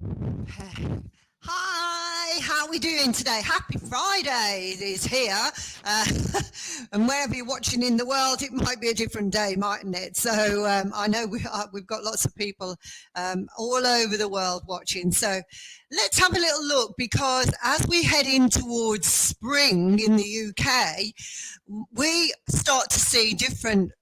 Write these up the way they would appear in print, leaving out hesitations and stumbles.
Hi, how are we doing today? Happy Friday is here. Uh, and wherever you're watching in the world, it might be a different day, mightn't it? So I know we've got lots of people all over the world watching. So let's have a little look because as we head in towards spring in the UK, we start to see different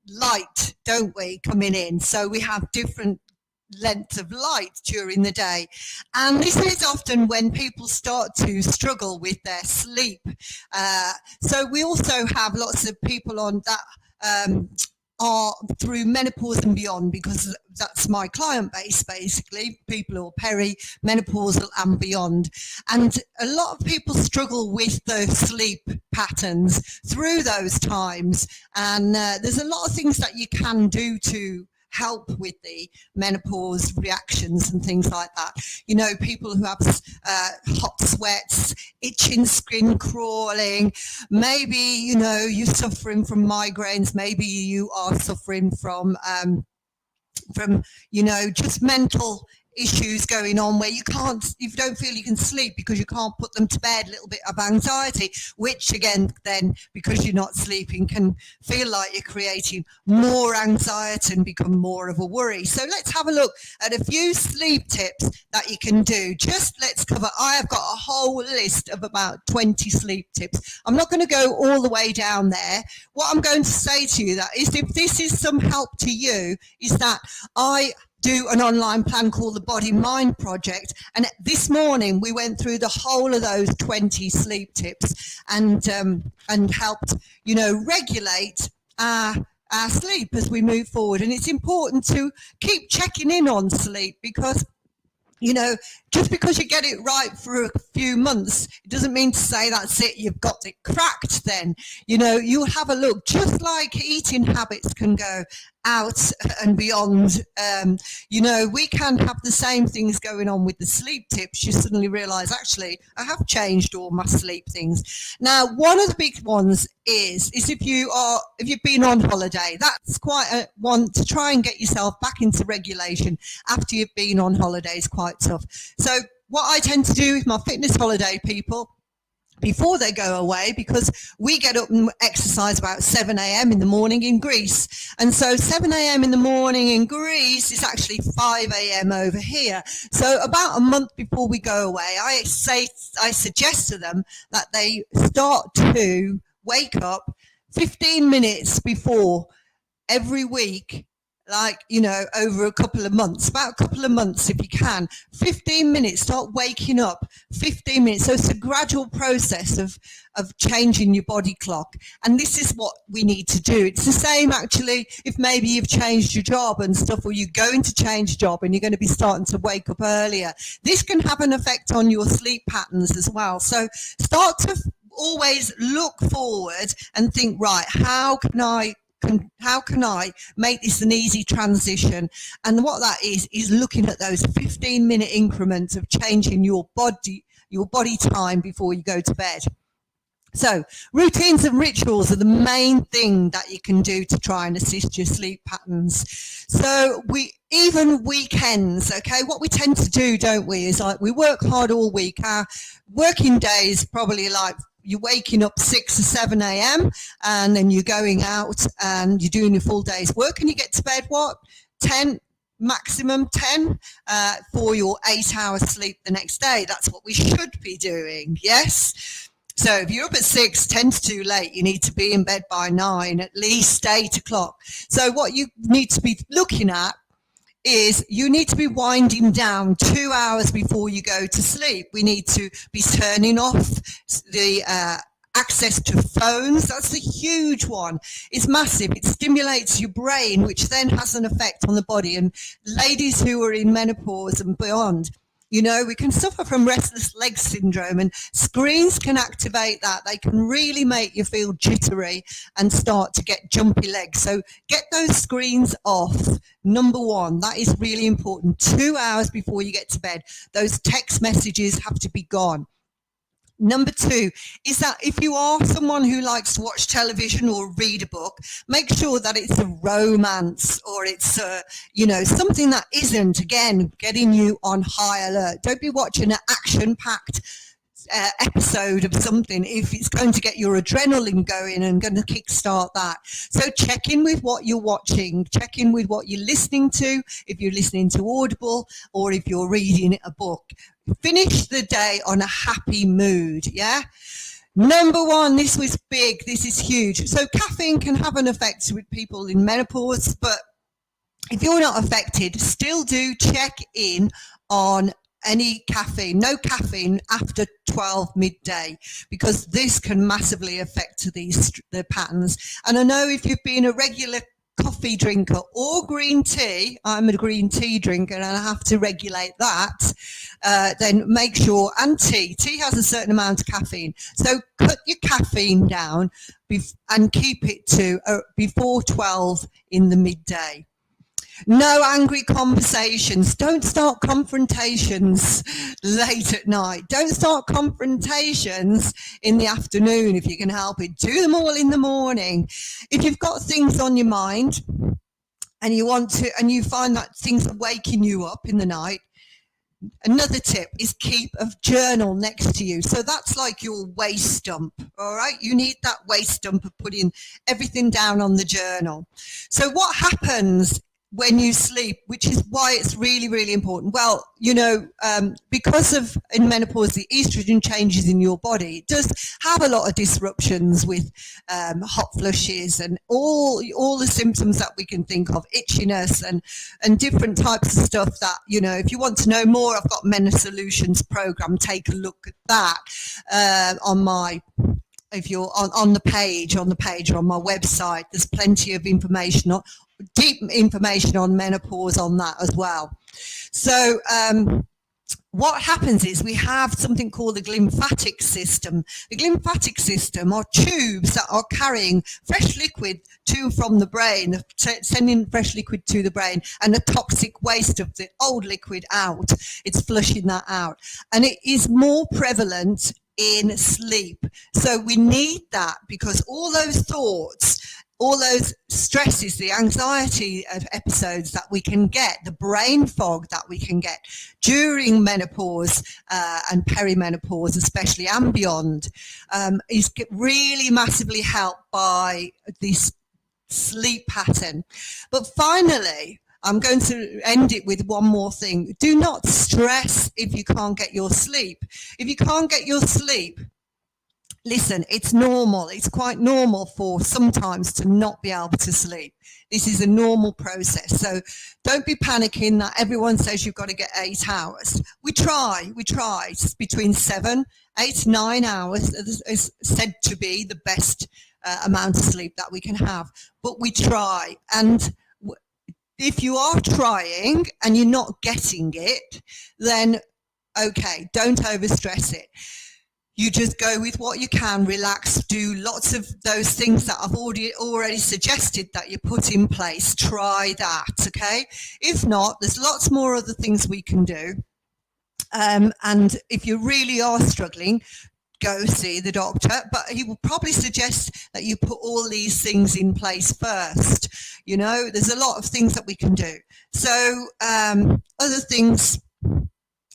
light, don't we, coming in. So we have different length of light during the day. And this is often when people start to struggle with their sleep. So we also have lots of people on that are through menopause and beyond, because that's my client base, basically, people who are perimenopausal and beyond. And a lot of people struggle with those sleep patterns through those times. And there's a lot of things that you can do to help with the menopause reactions and things like that. You know, people who have hot sweats, itching skin crawling, maybe, you know, you're suffering from migraines, maybe you are suffering from you know, just mental issues going on where you don't feel you can sleep because you can't put them to bed, a little bit of anxiety, which again, then because you're not sleeping can feel like you're creating more anxiety and become more of a worry. So let's have a look at a few sleep tips that you can do. Let's cover, I have got a whole list of about 20 sleep tips. I'm not going to go all the way down there. What I'm going to say to you that is, if this is some help to you, is that I do an online plan called the Body Mind Project, and this morning we went through the whole of those 20 sleep tips and helped, you know, regulate our sleep as we move forward. And it's important to keep checking in on sleep because, you know, just because you get it right for a few months, it doesn't mean to say that's it, you've got it cracked then. You know, you'll have a look, just like eating habits can go out and beyond. You know, we can have the same things going on with the sleep tips. You suddenly realize, actually, I have changed all my sleep things. Now, one of the big ones is if you've been on holiday, that's quite a one to try and get yourself back into regulation after you've been on holiday is quite tough. So what I tend to do with my fitness holiday people before they go away, because we get up and exercise about 7 a.m. in the morning in Greece. And so 7 a.m. in the morning in Greece is actually 5 a.m. over here. So about a month before we go away, I suggest to them that they start to wake up 15 minutes before every week, like, you know, over a couple of months, about a couple of months if you can, 15 minutes, start waking up 15 minutes. So it's a gradual process of changing your body clock. And this is what we need to do. It's the same actually if maybe you've changed your job and stuff, or you're going to change job and you're going to be starting to wake up earlier. This can have an effect on your sleep patterns as well. So start to always look forward and think, right, how can I make this an easy transition? And what that is looking at those 15-minute increments of changing your body time before you go to bed. So routines and rituals are the main thing that you can do to try and assist your sleep patterns. So even weekends, okay, what we tend to do, don't we, is like we work hard all week. Our working days probably like you're waking up 6 or 7 a.m. and then you're going out and you're doing your full day's work, and you get to bed, 10, maximum 10 for your 8 hours sleep the next day. That's what we should be doing, yes? So if you're up at 6, 10's too late. You need to be in bed by 9, at least 8 o'clock. So what you need to be looking at is you need to be winding down 2 hours before you go to sleep. We need to be turning off the access to phones. That's a huge one. It's massive. It stimulates your brain, which then has an effect on the body. And ladies who are in menopause and beyond, you know, we can suffer from restless leg syndrome, and screens can activate that. They can really make you feel jittery and start to get jumpy legs. So get those screens off. Number one, that is really important. 2 hours before you get to bed, those text messages have to be gone. Number two is that if you are someone who likes to watch television or read a book, make sure that it's a romance or it's something that isn't, again, getting you on high alert. Don't be watching an action-packed episode of something if it's going to get your adrenaline going and going to kickstart that. So check in with what you're watching, check in with what you're listening to, if you're listening to Audible or if you're reading a book. Finish the day on a happy mood, yeah? Number one, this was big, this is huge. So caffeine can have an effect with people in menopause, but if you're not affected, still do check in on any caffeine, no caffeine after 12 midday, because this can massively affect the patterns. And I know if you've been a regular coffee drinker or green tea, I'm a green tea drinker and I have to regulate that, then make sure, and tea has a certain amount of caffeine. So cut your caffeine down and keep it to before 12 in the midday. No angry conversations. Don't start confrontations late at night. Don't start confrontations in the afternoon if you can help it. Do them all in the morning. If you've got things on your mind and you find that things are waking you up in the night, another tip is keep a journal next to you. So that's like your waste dump, all right? You need that waste dump of putting everything down on the journal. So what happens when you sleep, which is why it's really, really important? Well, because of in menopause, the estrogen changes in your body, it does have a lot of disruptions with hot flushes and all the symptoms that we can think of, itchiness and different types of stuff that, if you want to know more, I've got Men Solutions program. Take a look at that if you're on the page or on my website. There's plenty of information, deep information on menopause on that as well. So what happens is we have something called the glymphatic system. The glymphatic system are tubes that are carrying fresh liquid to and from the brain, sending fresh liquid to the brain, and the toxic waste of the old liquid out. It's flushing that out. And it is more prevalent in sleep. So we need that, because all those thoughts, all those stresses, the anxiety episodes that we can get, the brain fog that we can get during menopause and perimenopause especially, and beyond, is really massively helped by this sleep pattern. But finally, I'm going to end it with one more thing. Do not stress if you can't get your sleep. If you can't get your sleep, listen, it's normal. It's quite normal for sometimes to not be able to sleep. This is a normal process. So don't be panicking that everyone says you've got to get 8 hours. We try. It's between 7, 8, 9 hours is said to be the best amount of sleep that we can have. But we try. And if you are trying and you're not getting it, then okay, don't overstress it. You just go with what you can, relax, do lots of those things that I've already suggested that you put in place. Try that, okay? If not, there's lots more other things we can do. And if you really are struggling, go see the doctor, but he will probably suggest that you put all these things in place first. There's a lot of things that we can do. So other things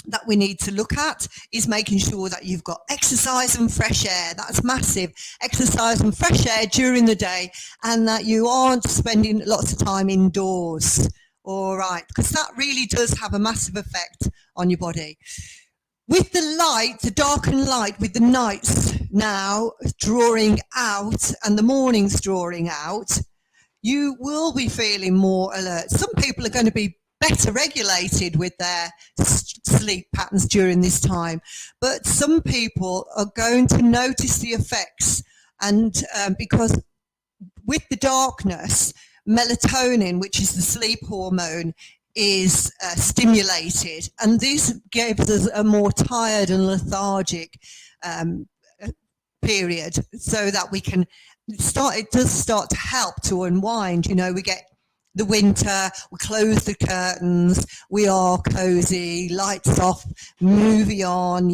that we need to look at is making sure that you've got exercise and fresh air. That's massive. Exercise and fresh air during the day, and that you aren't spending lots of time indoors. All right, because that really does have a massive effect on your body. With the light, the darkened light, with the nights now drawing out and the mornings drawing out, you will be feeling more alert. Some people are going to be better regulated with their sleep patterns during this time, but some people are going to notice the effects, and because with the darkness, melatonin, which is the sleep hormone, is stimulated, and this gives us a more tired and lethargic period, so that we can it does start to help to unwind. We get the winter, we close the curtains, we are cozy, lights off, movie on,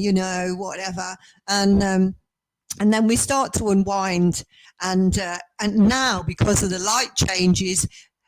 whatever. And then we start to unwind. And now, because of the light changes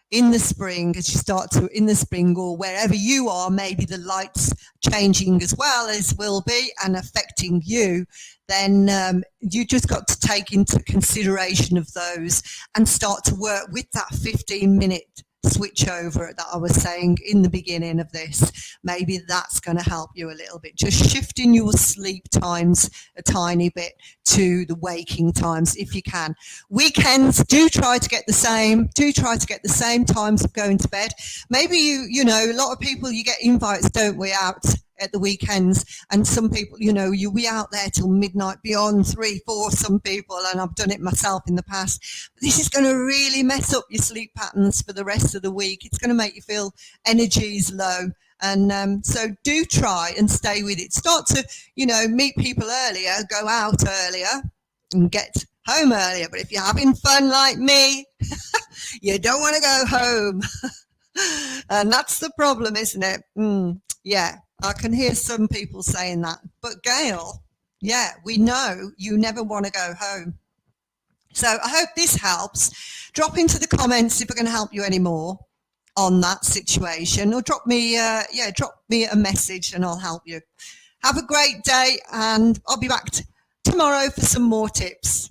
in the spring, as you start to, in the spring or wherever you are, maybe the lights changing as well as will be and affecting you, then you just got to take into consideration of those and start to work with that 15-minute switch over that I was saying in the beginning of this. Maybe that's going to help you a little bit, just shifting your sleep times a tiny bit to the waking times if you can. Weekends, do try to get the same times of going to bed. Maybe a lot of people, you get invites, don't we, out at the weekends, and some people, you'll be out there till midnight, beyond 3, 4, some people, and I've done it myself in the past. But this is going to really mess up your sleep patterns for the rest of the week. It's going to make you feel energy is low. And so do try and stay with it. Start to, meet people earlier, go out earlier and get home earlier. But if you're having fun like me, you don't want to go home. And that's the problem, isn't it? Yeah, I can hear some people saying that. But Gail, yeah, we know you never want to go home. So I hope this helps. Drop into the comments if I can help you anymore on that situation, or drop me a message and I'll help you. Have a great day, and I'll be back tomorrow for some more tips.